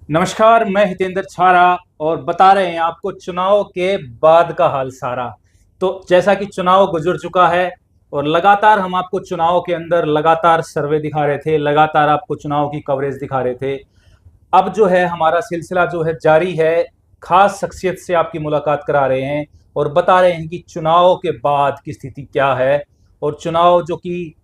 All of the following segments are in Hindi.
नमस्कार, मैं हितेंद्र छारा और बता रहे हैं आपको चुनाव के बाद का हाल सारा। तो जैसा कि चुनाव गुजर चुका है और लगातार हम आपको चुनाव के अंदर लगातार सर्वे दिखा रहे थे, लगातार आपको चुनाव की कवरेज दिखा रहे थे। अब जो है हमारा सिलसिला जो है जारी है, खास शख्सियत से आपकी मुलाकात करा रहे हैं और बता रहे हैं कि चुनाव के बाद की स्थिति क्या है। और चुनाव जो कि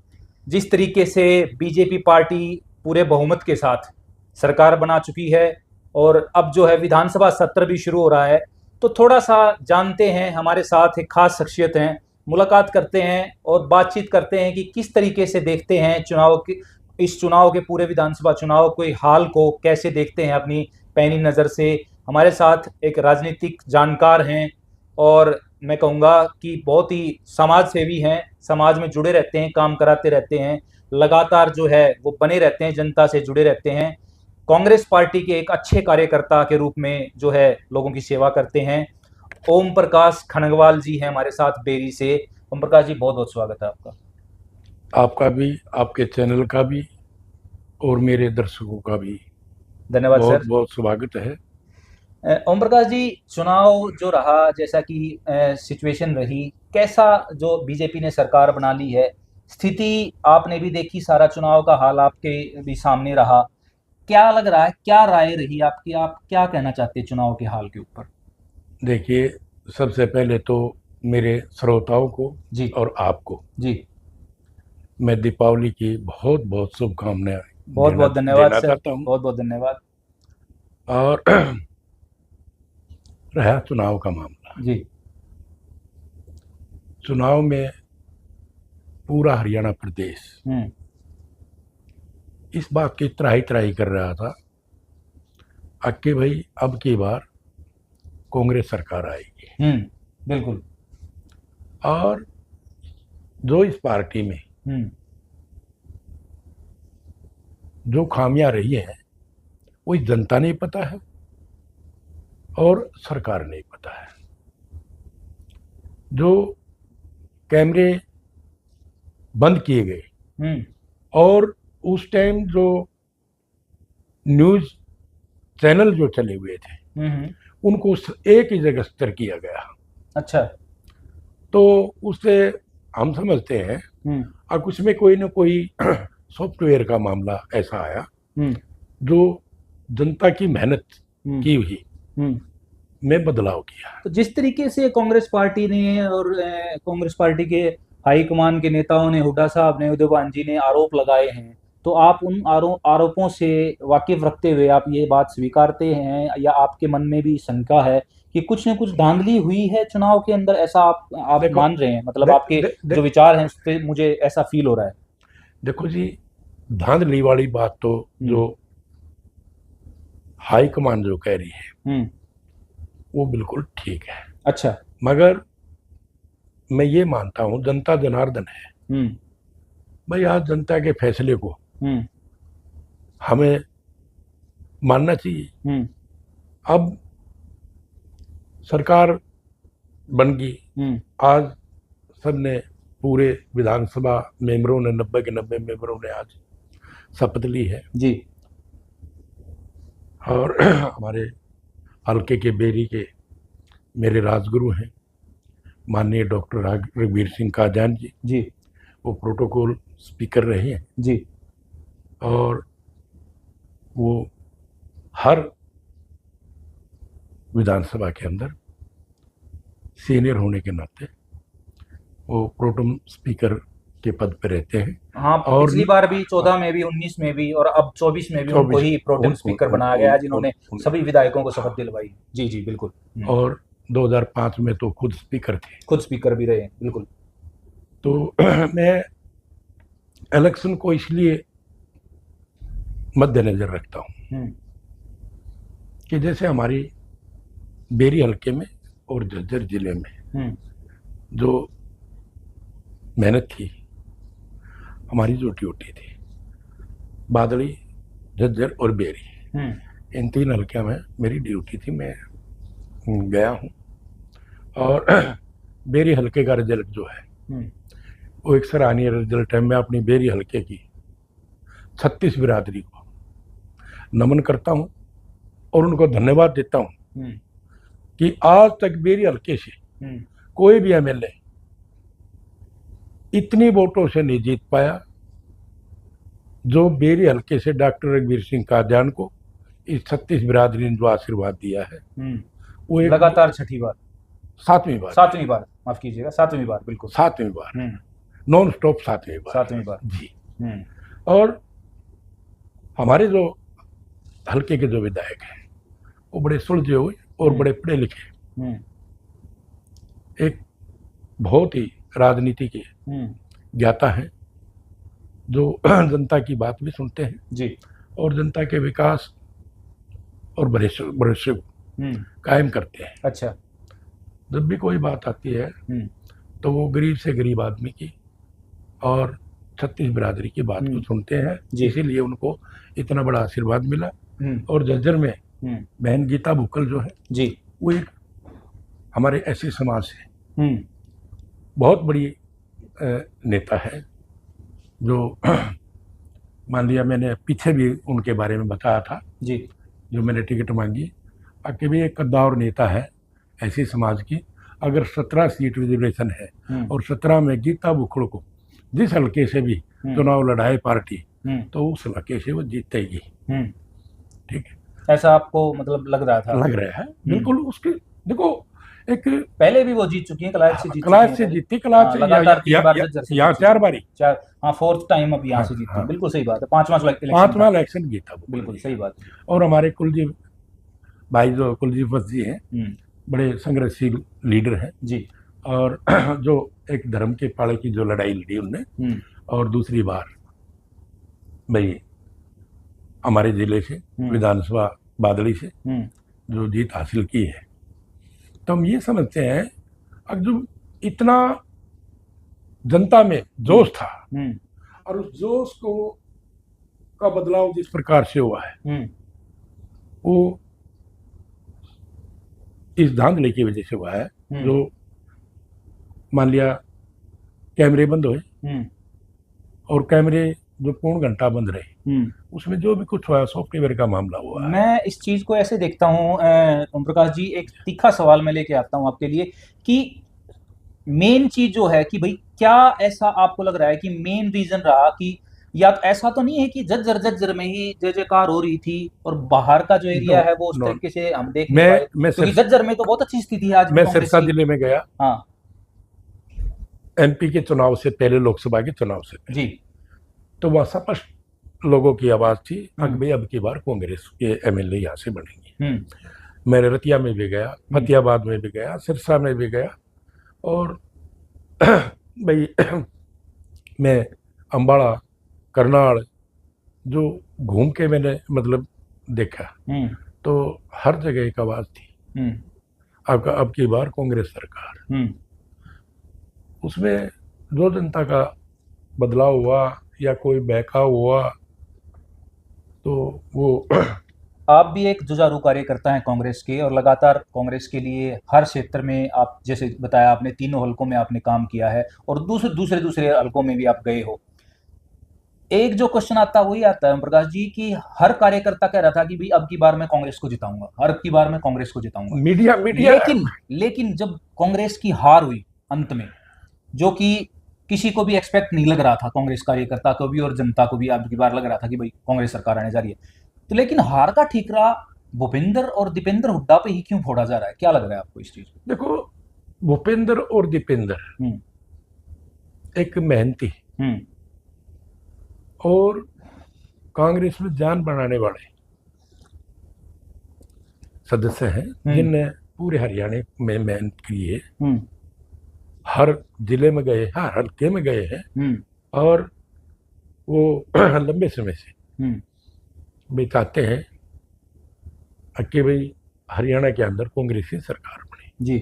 जिस तरीके से बीजेपी पार्टी पूरे बहुमत के साथ सरकार बना चुकी है और अब जो है विधानसभा सत्र भी शुरू हो रहा है, तो थोड़ा सा जानते हैं, हमारे साथ एक खास शख्सियत हैं, मुलाकात करते हैं और बातचीत करते हैं कि किस तरीके से देखते हैं चुनाव के, इस चुनाव के पूरे विधानसभा चुनाव के हाल को कैसे देखते हैं अपनी पैनी नज़र से। हमारे साथ एक राजनीतिक जानकार हैं और मैं कहूँगा कि बहुत ही समाज सेवी हैं, समाज में जुड़े रहते हैं, काम कराते रहते हैं, लगातार जो है वो बने रहते हैं, जनता से जुड़े रहते हैं। कांग्रेस पार्टी के एक अच्छे कार्यकर्ता के रूप में जो है लोगों की सेवा करते हैं। ओम प्रकाश खनगवाल जी हैं हमारे साथ बेरी से। ओम प्रकाश जी, बहुत बहुत स्वागत है आपका। आपका भी, आपके चैनल का भी और मेरे दर्शकों का भी धन्यवाद बहुत सर। बहुत स्वागत है। ओम प्रकाश जी, चुनाव जो रहा, जैसा कि सिचुएशन रही, कैसा जो बीजेपी ने सरकार बना ली है, स्थिति आपने भी देखी, सारा चुनाव का हाल आपके भी सामने रहा। क्या लग रहा है, क्या राय रही आपकी, आप क्या कहना चाहते हैं चुनाव के हाल के ऊपर? देखिए, सबसे पहले तो मेरे श्रोताओं को जी। और आपको जी। मैं दीपावली की बहुत बहुत शुभकामनाएं बहुत देना बहुत धन्यवाद देना सर, चाहता हूँ। बहुत बहुत धन्यवाद। और रहा चुनाव का मामला, जी। चुनाव में पूरा हरियाणा प्रदेश हम्म। इस बात की त्राही त्राही कर रहा था कि भाई अब की बार कांग्रेस सरकार आएगी। बिल्कुल। और जो इस पार्टी में हम्म। जो खामियां रही हैं वो जनता नहीं पता है और सरकार नहीं पता है। जो कैमरे बंद किए गए हम्म। और उस टाइम जो न्यूज चैनल जो चले हुए थे हम्म। उनको एक ही जगह स्तर किया गया। अच्छा। तो उससे हम समझते हैं हम्म। अब उसमें कोई ना कोई सॉफ्टवेयर का मामला ऐसा आया हम्म। जो जनता की मेहनत हम्म। की हुई हम्म। में बदलाव किया। तो जिस तरीके से कांग्रेस पार्टी ने और कांग्रेस पार्टी के हाईकमान के नेताओं ने, हुड्डा साहब ने, उदयभान जी ने आरोप लगाए हैं, तो आप उन आरोपों से वाकिफ रखते हुए आप ये बात स्वीकारते हैं या आपके मन में भी शंका है कि कुछ न कुछ धांधली हुई है चुनाव के अंदर, ऐसा आप देखो मान रहे हैं? मतलब दे, आपके दे, दे, जो विचार हैं उस पर मुझे ऐसा फील हो रहा है। देखो जी, धांधली वाली बात तो हम्म। जो हाईकमान जो कह रही है हम्म। वो बिल्कुल ठीक है। अच्छा। मगर मैं ये मानता हूं जनता जनार्दन है। हम्म। भाई आज जनता के फैसले को हम्म। हमें मानना चाहिए। हम्म। अब सरकार बन गई। हम्म। आज सबने, पूरे विधानसभा मेंबरों ने, 90 के 90 मेंबरों ने आज शपथ ली है। जी। और हमारे हल्के के बेरी के मेरे राजगुरु हैं माननीय डॉक्टर रघुवीर सिंह काजान जी, जी। वो प्रोटोकॉल स्पीकर रहे हैं। जी। और वो हर विधानसभा के अंदर सीनियर होने के नाते वो प्रोटोम स्पीकर के पद पर रहते हैं। हाँ, और पिछली बार भी 14 में भी, 19 में भी और अब 24 में भी उनको 24 ही प्रोटेम उन, उन, स्पीकर उन, बनाया गया उन, है, उन, जिन्होंने उन, सभी विधायकों को शपथ हाँ। दिलवाई। जी जी बिल्कुल। और 2005 में तो खुद स्पीकर थे। खुद स्पीकर भी रहे, बिल्कुल। तो मैं इलेक्शन को इसलिए मद्देनजर रखता हूँ हम्म। कि जैसे हमारी बेरी हल्के में और झज्जर जिले में हम्म। जो मेहनत थी, हमारी जो ड्यूटी थी, बादली, झज्जर और बेरी, इन 3 हल्के में मेरी ड्यूटी थी। मैं गया हूँ और बेरी हल्के का रिजल्ट जो है वो एक सराहनीय रिजल्ट है। मैं अपनी बेरी हल्के की 36 बिरादरी को नमन करता हूँ और उनको धन्यवाद देता हूँ हम्म, कि आज तक बेरी हल्के से हम्म, कोई भी एमएलए इतनी वोटों से नहीं जीत पाया जो बेरी हल्के से डॉक्टर रघुवीर सिंह कादियान को इस 36 बिरादरी ने जो आशीर्वाद दिया है वो एक लगातार छठी बार, सातवीं बार, सातवीं बार, माफ कीजिएगा, सातवीं बार, बिल्कुल सातवीं बार, हम्म, नॉन स्टॉप सातवीं बार, सातवीं बार, जी। हम्म, और हमारे जो हल्के के जो विधायक हैं वो बड़े सुलझे हुए और बड़े पढ़े लिखे, हम्म, एक बहुत ही राजनीति के ज्ञाता हैं जो जनता की बात भी सुनते हैं जी, और जनता के विकास और भविष्य को कायम करते हैं। अच्छा, जब भी कोई बात आती है तो वो गरीब से गरीब आदमी की और 36 बिरादरी की बात को सुनते हैं, इसीलिए उनको इतना बड़ा आशीर्वाद मिला। और झज्जर में बहन गीता बुक्कल जो है जी, वो एक हमारे ऐसे समाज से बहुत बड़ी नेता है जो मान लिया मैंने पीछे भी उनके बारे में बताया था जी, जो मैंने टिकट मांगी कि भी एक कद्दावर नेता है ऐसी समाज की। अगर 17 सीट रिजर्वेशन है और 17 में गीता बुक्कल को जिस हल्के से भी चुनाव लड़ाए पार्टी तो उस हल्के से वो जीतेगी। ठीक है, ऐसा आपको मतलब लग रहा था? लग रहा है बिल्कुल। उसके देखो एक पहले भी वो जीत चुकी हैं, कलायत से जीत कलायत से जीती, कलायत से लगातार 3 बार जज्जर से यहाँ 4 बारी, हाँ, 4th टाइम अब यहाँ से जीती हैं, बिल्कुल सही बात है, 5वां इलेक्शन गीता बुक्कल, बिल्कुल सही बात है। और हमारे कुलदीप भाई जो कुलदीप वत्स जी हैं बड़े संघर्षशील लीडर हैं जी, और जो एक धर्म के पाड़े की जो लड़ाई लड़ी उनने, और दूसरी बार भाई हमारे जिले से विधानसभा बादली से जो जीत हासिल की है, तो हम ये समझते हैं अब जो इतना जनता में जोश था और उस जोश को का बदलाव जिस प्रकार से हुआ है वो इस धांधली की वजह से हुआ है। जो मान लिया कैमरे बंद हुए और कैमरे जो पूर्ण घंटा बंद रहे, उसमें जो भी कुछ हुआ सॉफ्टवेयर का मामला हुआ। मैं इस चीज को ऐसे देखता हूँ ओम प्रकाश जी, एक तीखा सवाल मैं लेके आता हूँ आपके लिए कि मेन चीज जो है कि भाई क्या ऐसा आपको लग रहा है कि मेन रीजन रहा कि या तो ऐसा तो नहीं है कि जज्जर में ही जय जयकार हो रही थी और बाहर का जो एरिया है वो उस तरीके से हम देख नहीं पाए, क्योंकि जज्जर में तो बहुत अच्छी स्थिति है आज। मैं सिरसा जिले में गया, हाँ, एमपी के चुनाव से पहले, लोकसभा के चुनाव से पहले, जी, तो वहां स्पष्ट लोगों की आवाज थी भाई अब की बार कांग्रेस के एमएलए यहाँ से बनेंगे। मैं रतिया में भी गया, फतेहाबाद में भी गया, सिरसा में भी गया और भाई मैं अम्बाड़ा, करनाल जो घूम के मैंने मतलब देखा तो हर जगह एक आवाज थी अब की बार कांग्रेस सरकार। उसमें जो जनता का बदलाव हुआ या कोई बहकाव हुआ तो वो आप भी एक जुझारू कार्यकर्ता हैं कांग्रेस के और लगातार कांग्रेस के लिए हर क्षेत्र में आप, जैसे बताया आपने, तीनों हलकों में आपने काम किया है और दूसरे हलकों में भी आप गए हो। एक जो क्वेश्चन आता वही आता है प्रकाश जी कि हर कार्यकर्ता कह रहा था कि भाई अब की बार मैं कांग्रेस को जिताऊंगा, हर की बार मैं कांग्रेस को जिताऊंगा। मीडिया लेकिन जब कांग्रेस की हार हुई अंत में, जो कि किसी को भी एक्सपेक्ट नहीं लग रहा था, कांग्रेस कार्यकर्ता को भी और जनता को भी अब की बार लग रहा था कि भाई कांग्रेस सरकार आने जा रही है, तो लेकिन हार का ठीकरा भूपेंद्र और दीपेंद्र हुड्डा पे ही क्यों फोड़ा जा रहा है? क्या लग रहा है आपको इस चीज? देखो, भूपेंद्र और दीपेंद्र एक मेहनती और कांग्रेस में जान बनाने वाले सदस्य हैं जिनने पूरे हरियाणा में मेहनत की है, हर जिले में गए, हर हल्के में गए हैं और वो लंबे समय से भी चाहते हैं कि भाई हरियाणा के अंदर कांग्रेस की सरकार बने जी।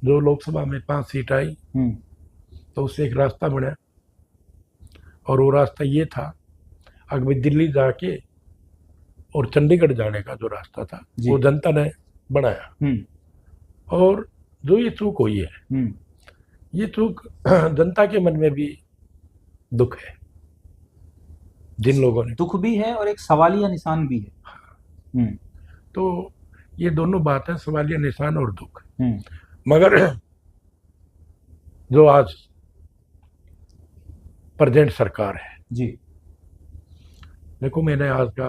जो लोकसभा में 5 सीट आई तो उससे एक रास्ता बना और वो रास्ता ये था अगर भाई दिल्ली जाके और चंडीगढ़ जाने का जो रास्ता था वो जनता ने बनाया और जो ये चूक हुई है ये चूक जनता के मन में भी दुख है, जिन लोगों ने दुख भी है और एक सवालिया निशान भी है। तो ये दोनों बातें सवालिया निशान और दुख। मगर जो आज प्रेजेंट सरकार है जी, देखो, मैंने आज का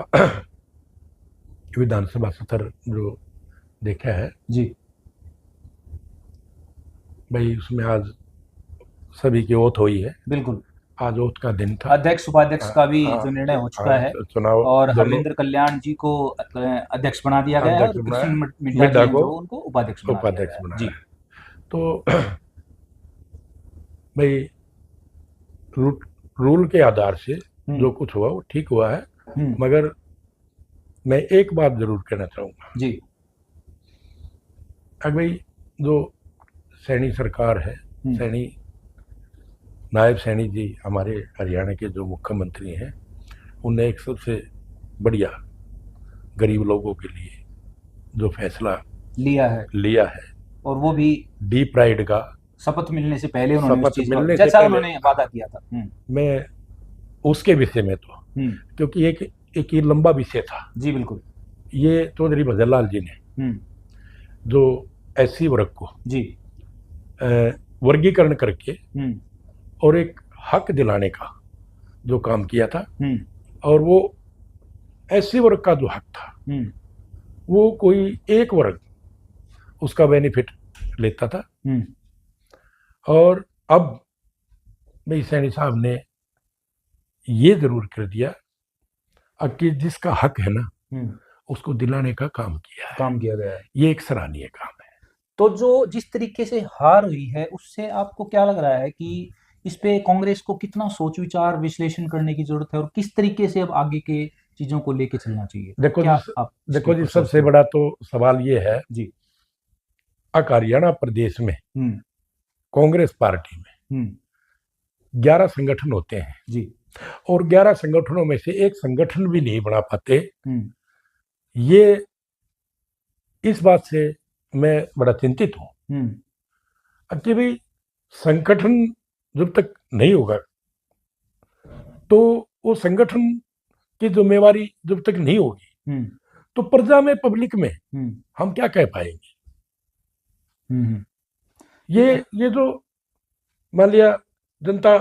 विधानसभा सत्र जो देखा है जी, भाई, उसमें आज सभी की ओथ हुई है। बिल्कुल। आज ओथ का दिन था। अध्यक्ष उपाध्यक्ष का भी जो निर्णय हो चुका है, चुनाव और दोनों हरविंद्र कल्याण जी को अध्यक्ष बना दिया गया है, और अध्यक्ष कृष्ण बनाया, मिड्ढा जी मिड्ढा हैं को जो उनको उपाध्यक्ष बना दिया गया उपाध्यक्ष है। बनाया। जी, तो भाई, रूल के आधार से जो कुछ हुआ वो ठीक हुआ है। मगर मैं एक बात जरूर कहना चाहूंगा जी, अगर भाई जो सैनी सरकार है, सैनी नायब सैनी जी हमारे हरियाणा के जो मुख्यमंत्री हैं, उनने एक सबसे बढ़िया गरीब लोगों के लिए जो फैसला लिया है, और वो भी डीप राइड का शपथ मिलने से पहले उन्होंने उस शपथ चीज को, मिलने से जैसा पहले उन्होंने वादा किया था। मैं उसके विषय में तो क्योंकि एक ये लंबा विषय था। जी, बिल्कुल। ये चौधरी भजनलाल जी ने जो एससी वर्ग को जी, वर्गीकरण करके और एक हक दिलाने का जो काम किया था, और वो एससी वर्ग का जो हक था वो कोई एक वर्ग उसका बेनिफिट लेता था। और अब भाई सैनी साहब ने ये जरूर कर दिया कि जिसका हक है ना उसको दिलाने का काम किया गया है। ये एक सराहनीय काम है। तो जो जिस तरीके से हार हुई है, उससे आपको क्या लग रहा है कि इस पे कांग्रेस को कितना सोच विचार विश्लेषण करने की जरूरत है, और किस तरीके से अब आगे के चीजों को लेके चलना चाहिए? देखो जी, सबसे बड़ा तो सवाल ये है जी, हरियाणा प्रदेश में कांग्रेस पार्टी में 11 संगठन होते हैं जी, और 11 संगठनों में से एक संगठन भी नहीं बना पाते। ये इस बात से मैं बड़ा चिंतित हूं कि भाई संगठन जब तक नहीं होगा तो वो संगठन की जिम्मेवारी जब तक नहीं होगी तो प्रजा में, पब्लिक में हम क्या कह पाएंगे। ये जो मान लिया जनता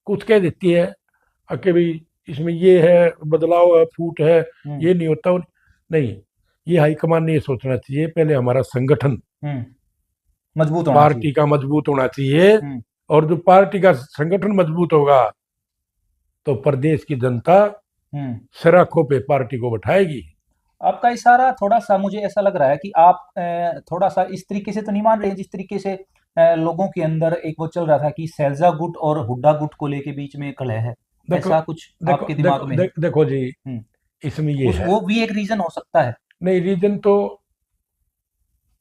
कुछ कह देती है कि भाई इसमें ये है, बदलाव है, फूट है, ये नहीं होता नहीं। ये हाईकमान ने ये सोचना चाहिए पहले हमारा संगठन मजबूत होना पार्टी का मजबूत होना चाहिए, और जो पार्टी का संगठन मजबूत होगा तो प्रदेश की जनता सराखों पे पार्टी को बैठाएगी। आपका इशारा थोड़ा सा मुझे ऐसा लग रहा है कि आप थोड़ा सा इस तरीके से तो नहीं मान रहे जिस तरीके से लोगों के अंदर एक वो चल रहा था कि सैलजा गुट और हुड्डा गुट को लेके बीच में कलह है, ऐसा कुछ आपके दिमाग में? देखो जी, इसमें ये है, वो भी एक रीजन हो सकता है। नहीं, रीजन तो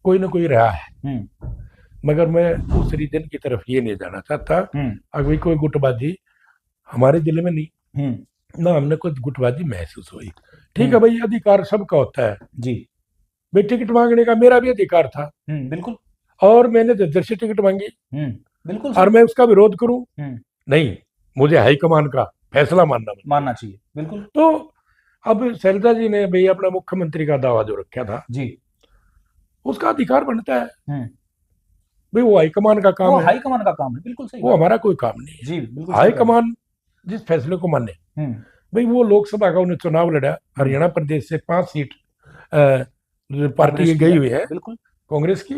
कोई ना कोई रहा है, मगर मैं उस रीजन की तरफ ये नहीं जाना चाहता। अगर कोई गुटबाजी हमारे जिले में नहीं ना हमने कोई गुटबाजी महसूस हुई। ठीक है भाई, अधिकार सबका होता है जी, भाई, टिकट मांगने का मेरा भी अधिकार था, बिल्कुल, और मैंने जर्जर से टिकट मांगी, बिल्कुल, और मैं उसका विरोध करूं? नहीं, मुझे हाईकमान का फैसला मानना चाहिए, बिल्कुल। तो अब शैलजा जी ने भाई अपना मुख्यमंत्री का दावा जो रखा था जी, उसका अधिकार बनता है भाई, वो हाईकमान का काम है, हाईकमान का काम है, बिल्कुल सही, वो हमारा कोई काम नहीं है जी, बिल्कुल। हाईकमान जिस फैसले को माने भाई, वो लोकसभा का उन्हें चुनाव लड़ा, हरियाणा प्रदेश से 5 सीट पार्टी की गई हुई है, बिल्कुल, कांग्रेस की,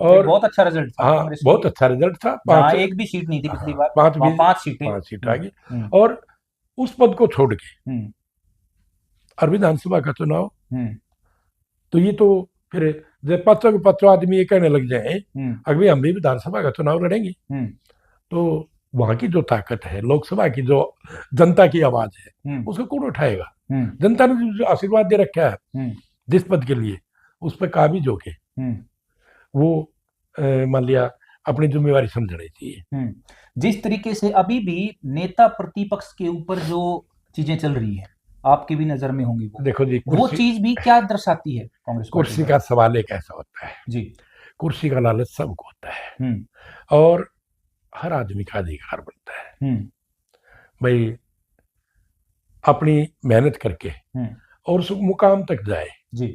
और बहुत अच्छा रिजल्ट था। हाँ, बहुत अच्छा रिजल्ट था। एक भी सीट नहीं थी पिछली बार, 5 सीट आ गई, और उस पद को छोड़ के और विधानसभा का चुनाव, तो ये तो फिर जब 5 आदमी ये कहने लग जाए अभी हम भी विधानसभा का चुनाव लड़ेंगे, तो वहां की जो ताकत है, लोकसभा की जो जनता की आवाज है, उसको कौन उठाएगा? जनता ने जो आशीर्वाद दे रखा है जिस पद के लिए, उस पर काबिज होके वो मान लिया अपनी जिम्मेवारी समझनी चाहिए। जिस तरीके से अभी भी नेता प्रतिपक्ष के ऊपर जो चीजें चल रही है, आपकी भी नजर में होंगी, देखो जी, वो चीज भी क्या दर्शाती है कांग्रेस? कुर्सी का सवाल एक ऐसा होता है जी, कुर्सी का लालच सबको होता है, और हर आदमी का अधिकार बनता है भाई अपनी मेहनत करके और उस मुकाम तक जाए, जी।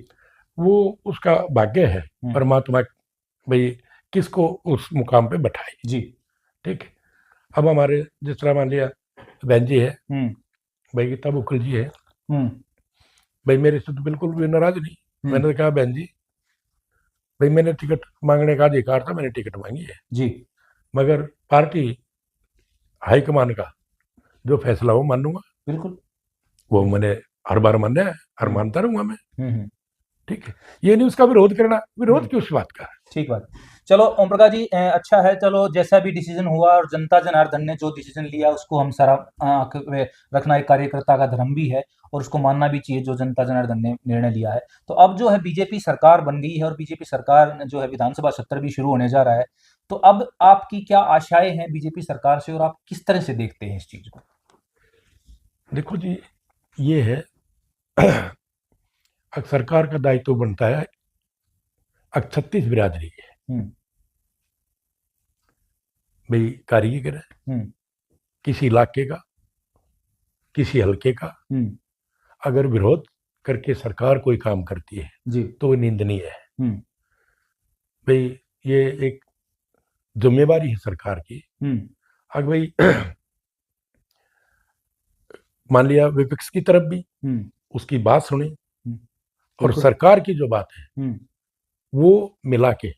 वो उसका भाग्य है। हम्म। परमात्मा भाई किसको उस मुकाम पे बैठाए। जी। ठीक है। अब हमारे जिस तरह मान लिया बहन जी है, हम्म। भाई गीता बुकल जी है, हम्म। भाई मेरे से तो बिल्कुल भी नाराज नहीं। हम्म। मैंने कहा बहन जी, भाई मैंने टिकट मांगने का अधिकार था, मैंने टिकट मांगी है, जी। मगर पार्टी हाईकमान का जो फैसला हो मानूंगा, बिल्कुल। वो मैंने हर बार मान्य है, हर हम्म। मानता रहूंगा मैं। हम्म। ठीक है, ये नहीं उसका विरोध करना, विरोध हम्म। किस बात का है। ठीक बात। चलो ओम प्रकाश जी, अच्छा है, चलो जैसा भी डिसीजन हुआ और जनता जनार्दन ने जो डिसीजन लिया उसको हम सारा आंख में रखना एक कार्यकर्ता का धर्म भी है, और उसको मानना भी चाहिए जो जनता जनार्दन ने निर्णय लिया है। तो अब जो है बीजेपी सरकार बन गई है और बीजेपी सरकार जो है विधानसभा सत्र भी शुरू होने जा रहा है। तो अब आपकी क्या आशाएं हैं बीजेपी सरकार से और आप किस तरह से देखते हैं इस चीज को? देखो जी, ये है अब सरकार का दायित्व बनता है, अब 36 बिरादरी है हम्म। भाई, कारीगर है हम्म। किसी इलाके का, किसी हल्के का, हम्म। अगर विरोध करके सरकार कोई काम करती है जी। तो वो निंदनीय है। हम्म। भाई ये एक जिम्मेवारी है सरकार की। हम्म। अगर भाई मान लिया विपक्ष की तरफ भी हम्म। उसकी बात सुनी, हम्म। और बिल्कुल। सरकार की जो बात है हम्म। वो मिला के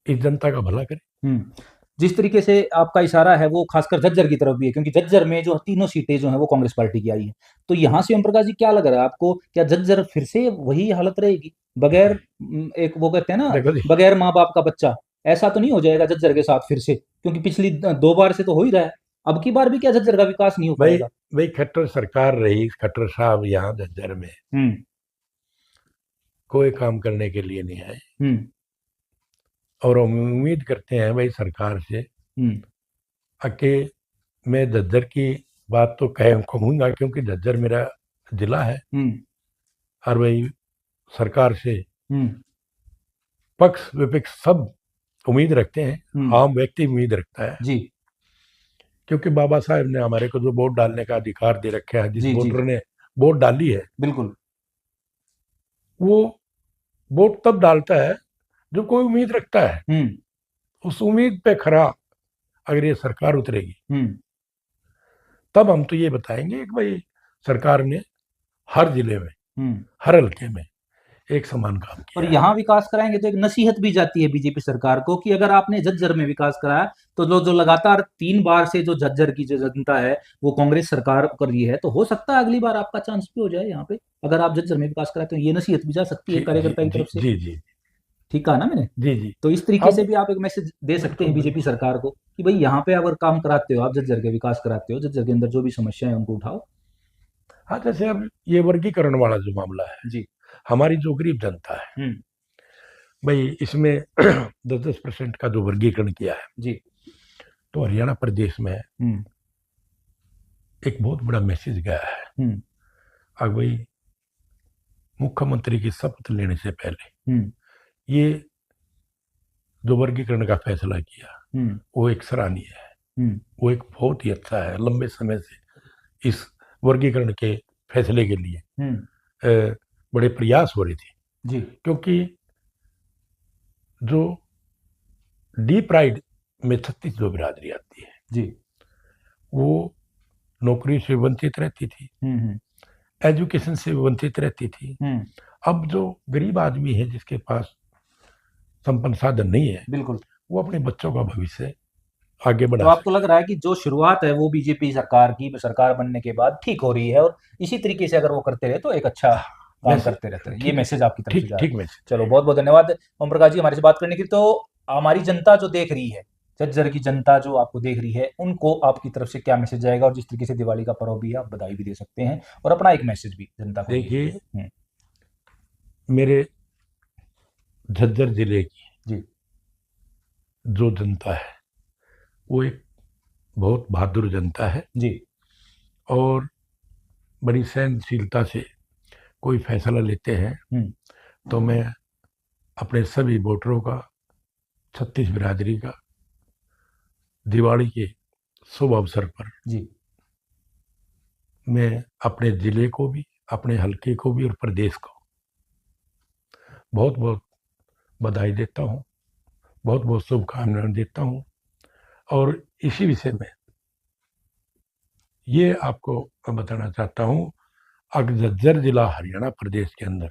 इस जनता का भला करे। हम्म। जिस तरीके से आपका इशारा है वो खासकर झज्जर की तरफ भी है, क्योंकि झज्जर में जो तीनों सीटें जो हैं वो कांग्रेस पार्टी की आई हैं। तो यहाँ से ओम प्रकाश जी क्या लग रहा है आपको, क्या झज्जर फिर से वही हालत रहेगी, बगैर एक वो कहते हैं ना, देखो जी, बगैर माँ बाप का बच्चा, ऐसा तो नहीं हो जाएगा झज्जर के साथ फिर से? क्योंकि पिछली 2 बार से तो हो ही रहा है, अब की बार भी क्या झज्जर का विकास नहीं हो भाई पाएगा? भाई खट्टर सरकार रही, खट्टर साहब यहाँ झज्जर में हम्म। कोई काम करने के लिए नहीं आए, हम्म। और हम उम्मीद करते हैं भाई सरकार से हम्म। कि मैं झज्जर की बात तो कहूँगा, क्योंकि झज्जर मेरा जिला है। हम्म। और भाई सरकार से हम्म। पक्ष विपक्ष सब उम्मीद रखते हैं, हम्म। आम व्यक्ति उम्मीद रखता है, जी। क्योंकि बाबा साहब ने हमारे को जो वोट डालने का अधिकार दे रखा है, जिस जी। जी। वोटर ने वोट डाली है, बिल्कुल। वो वोट तब डालता है जो कोई उम्मीद रखता है। हम्म। उस उम्मीद पे खरा अगर ये सरकार उतरेगी, हम्म। तब हम तो ये बताएंगे कि भाई सरकार ने हर जिले में, हम्म। हर हल्के में एक समान काम और किया है। यहाँ विकास कराएंगे तो एक नसीहत भी जाती है बीजेपी सरकार को कि अगर आपने झज्जर में विकास कराया तो जो जो लगातार 3 बार से जो झज्जर की जो जनता है वो कांग्रेस सरकार कर रही है, तो हो सकता है अगली बार आपका चांस भी हो जाए यहाँ पे, अगर आप झज्जर में विकास कराते हो। ये नसीहत भी जा सकती है जी जी कार्यकर्ता की जी तरफ से। जी जी ठीक कहा ना मैंने? जी जी। तो इस तरीके से अब भी आप एक मैसेज दे सकते बिल्कुल हैं बीजेपी बिल्कुल। सरकार को कि भाई यहाँ पे अगर काम कराते हो, आप झज्जर के विकास कराते हो, झज्जर के अंदर जो भी समस्या है उनको उठाओ। हाँ, जैसे अब ये वर्गीकरण वाला जो मामला है, जी। हमारी जो गरीब जनता है, हम्म। भाई इसमें 10-10% का जो वर्गीकरण किया है, जी। तो हरियाणा प्रदेश में हम्म। एक बहुत बड़ा मैसेज गया है। हम्म। अब भाई मुख्यमंत्री की शपथ लेने से पहले हम्म। ये जो वर्गीकरण का फैसला किया, हम्म। वो एक सराहनीय है, हम्म। वो एक बहुत ही अच्छा है। लंबे समय से इस वर्गीकरण के फैसले के लिए हम्म। बड़े प्रयास हो रहे थे, जी। क्योंकि जो डी प्राइड में 36 जो बिरादरी आती है, जी। वो नौकरी से वंचित रहती थी, हम्म। एजुकेशन से वंचित रहती थी। हम्म। अब जो गरीब आदमी है जिसके पास संपन्न साधन नहीं है, बिल्कुल। वो अपने बच्चों का भविष्य आगे तो बढ़ा आपको सके। लग रहा है कि जो शुरुआत है वो बीजेपी सरकार की सरकार बनने के बाद ठीक हो रही है, और इसी तरीके से अगर वो करते रहे तो एक अच्छा काम वैसे करते रहते हैं, ये ठीक मैसेज आपकी तरफ से ठीक जा रहा ठीक है। मैसेज चलो है। बहुत बहुत धन्यवाद ओम प्रकाश जी हमारे से बात करने की। तो हमारी जनता जो देख रही है, झज्जर की जनता जो आपको देख रही है, उनको आपकी तरफ से क्या मैसेज जाएगा? और जिस तरीके से दिवाली का पर्व भी है, आप बधाई भी दे सकते हैं और अपना एक मैसेज भी जनता को दीजिए। देखिए, मेरे झज्जर जिले की जी। जो जनता है वो एक बहुत बहादुर जनता है, जी। और बड़ी सहनशीलता से कोई फैसला लेते हैं। हम्म। तो मैं अपने सभी वोटरों का, 36 बिरादरी का, दिवाली के शुभ अवसर पर जी। मैं अपने जिले को भी अपने हलके को भी और प्रदेश को बहुत बहुत बधाई देता हूँ, बहुत बहुत शुभकामनाएं देता हूँ। और इसी विषय में ये आपको बताना चाहता हूँ, झज्जर जिला हरियाणा प्रदेश के अंदर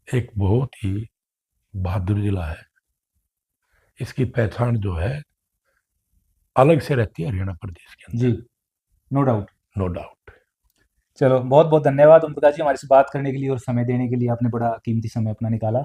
एक बहुत ही बहादुर जिला है। इसकी पहचान जो है अलग से रहती है हरियाणा प्रदेश के अंदर। जी, नो डाउट। No doubt. चलो, बहुत बहुत धन्यवाद ओम प्रकाश जी हमारे से बात करने के लिए और समय देने के लिए, आपने बड़ा कीमती समय अपना निकाला।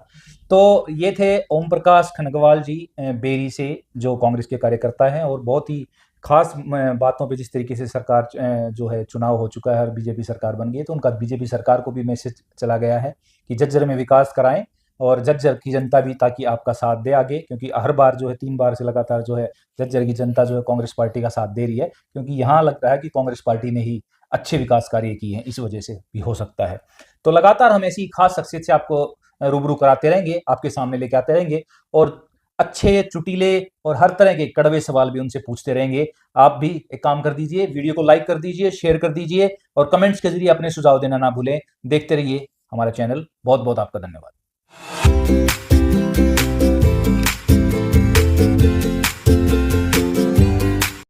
तो ये थे ओम प्रकाश खनगवाल जी बेरी से, जो कांग्रेस के कार्यकर्ता हैं और बहुत ही खास बातों पे, जिस तरीके से सरकार जो है चुनाव हो चुका है और बीजेपी सरकार बन गई है, तो उनका बीजेपी सरकार को भी मैसेज चला गया है कि झज्जर में विकास कराएं और झज्जर की जनता भी ताकि आपका साथ दे आगे, क्योंकि हर बार जो है 3 बार से लगातार जो है झज्जर की जनता जो है कांग्रेस पार्टी का साथ दे रही है, क्योंकि यहाँ लग रहा है कि कांग्रेस पार्टी ने ही अच्छे विकास कार्य किए हैं, इस वजह से भी हो सकता है। तो लगातार हम ऐसी खास शख्सियत से आपको रूबरू कराते रहेंगे, आपके सामने लेके आते रहेंगे और अच्छे, चुटीले और हर तरह के कड़वे सवाल भी उनसे पूछते रहेंगे। आप भी एक काम कर दीजिए, वीडियो को लाइक कर दीजिए, शेयर कर दीजिए और कमेंट्स के जरिए अपने सुझाव देना ना भूलें। देखते रहिए हमारा चैनल। बहुत बहुत आपका धन्यवाद।